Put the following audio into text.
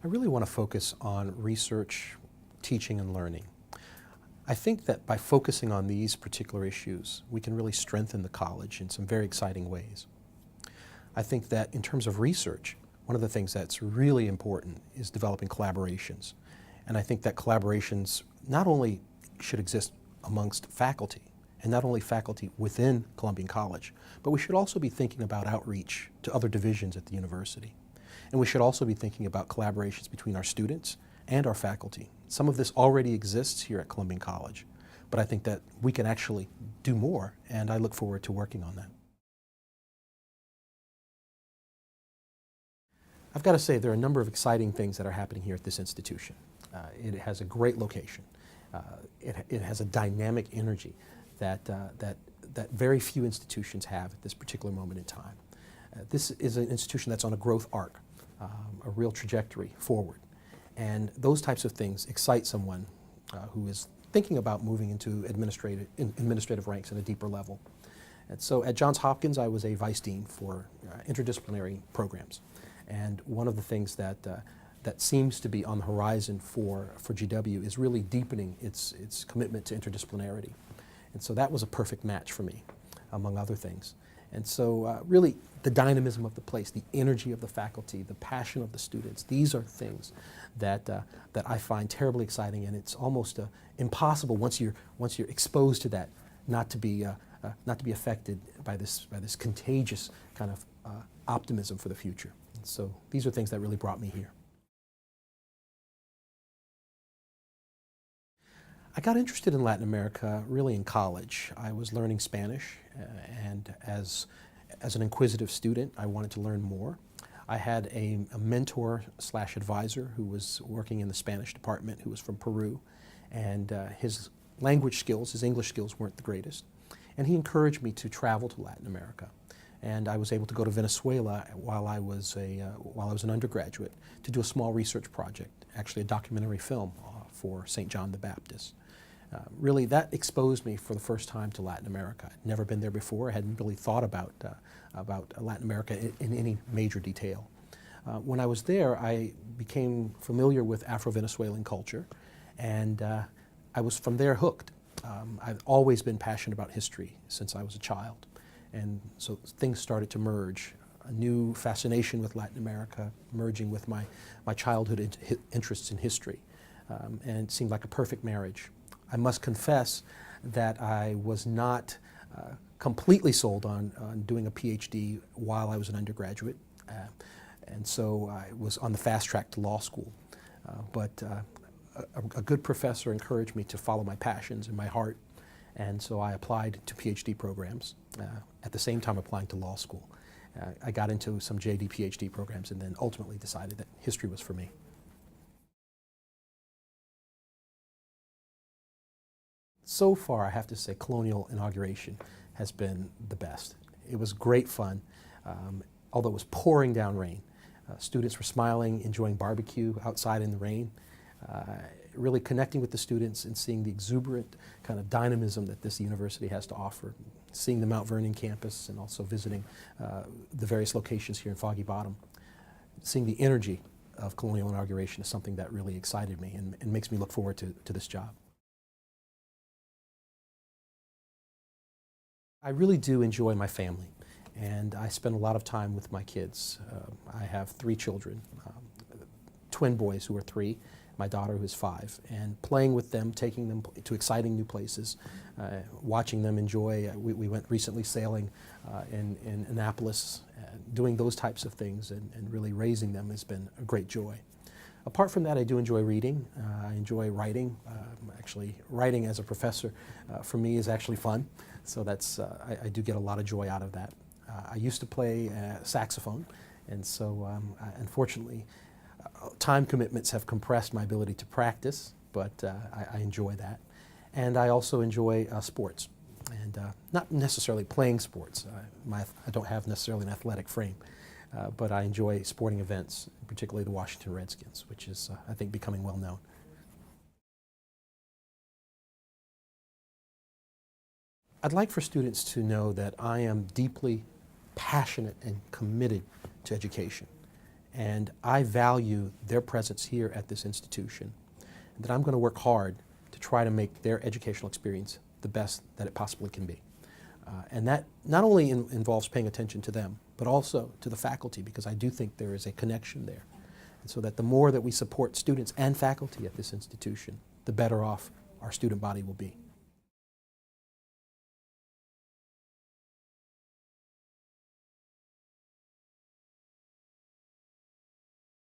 I really want to focus on research, teaching, and learning. I think that by focusing on these particular issues, we can really strengthen the college in some very exciting ways. I think that in terms of research, one of the things that's really important is developing collaborations. And I think that collaborations not only should exist amongst faculty, and not only faculty within Columbian College, but we should also be thinking about outreach to other divisions at the university. And we should also be thinking about collaborations between our students and our faculty. Some of this already exists here at Columbian College, but I think that we can actually do more, and I look forward to working on that. I've got to say there are a number of exciting things that are happening here at this institution. It has a great location. It has a dynamic energy that very few institutions have at this particular moment in time. This is an institution that's on a growth arc, a real trajectory forward. And those types of things excite someone who is thinking about moving into administrative ranks at a deeper level. And so at Johns Hopkins, I was a vice dean for interdisciplinary programs. And one of the things that seems to be on the horizon for GW is really deepening its commitment to interdisciplinarity. And so that was a perfect match for me, among other things. And so really the dynamism of the place, the energy of the faculty, the passion of the students, these are things that I find terribly exciting, and it's almost impossible once you're exposed to that not to be affected by this contagious kind of optimism for the future. And so these are things that really brought me here. I got interested in Latin America really in college. I was learning Spanish, and as an inquisitive student, I wanted to learn more. I had a mentor/advisor who was working in the Spanish department, who was from Peru, and his language skills, his English skills weren't the greatest. And he encouraged me to travel to Latin America. And I was able to go to Venezuela while I was an undergraduate to do a small research project, actually a documentary film for St. John the Baptist. Really, that exposed me for the first time to Latin America. I'd never been there before. I hadn't really thought about Latin America in any major detail. When I was there, I became familiar with Afro-Venezuelan culture, and I was from there hooked. I've always been passionate about history since I was a child, and so things started to merge. A new fascination with Latin America merging with my childhood interests in history, and it seemed like a perfect marriage. I must confess that I was not completely sold on doing a PhD while I was an undergraduate, and so I was on the fast track to law school. But a good professor encouraged me to follow my passions and my heart, and so I applied to PhD programs, at the same time applying to law school. I got into some JD PhD programs and then ultimately decided that history was for me. So far, I have to say, Colonial inauguration has been the best. It was great fun, although it was pouring down rain. Students were smiling, enjoying barbecue outside in the rain, really connecting with the students and seeing the exuberant kind of dynamism that this university has to offer, seeing the Mount Vernon campus and also visiting the various locations here in Foggy Bottom. Seeing the energy of Colonial inauguration is something that really excited me and makes me look forward to this job. I really do enjoy my family, and I spend a lot of time with my kids. I have 3 children, twin boys who are 3, my daughter who is 5, and playing with them, taking them to exciting new places, watching them enjoy. We went recently sailing in Annapolis, doing those types of things and really raising them has been a great joy. Apart from that, I do enjoy reading. I enjoy writing. Actually, writing as a professor for me is actually fun. So that's, I do get a lot of joy out of that. I used to play saxophone, and so unfortunately, time commitments have compressed my ability to practice, but I enjoy that. And I also enjoy sports, and not necessarily playing sports. I don't have necessarily an athletic frame, but I enjoy sporting events, particularly the Washington Redskins, which is, I think, becoming well known. I'd like for students to know that I am deeply passionate and committed to education. And I value their presence here at this institution, and that I'm going to work hard to try to make their educational experience the best that it possibly can be. And that not only involves paying attention to them, but also to the faculty, because I do think there is a connection there. And so that the more that we support students and faculty at this institution, the better off our student body will be.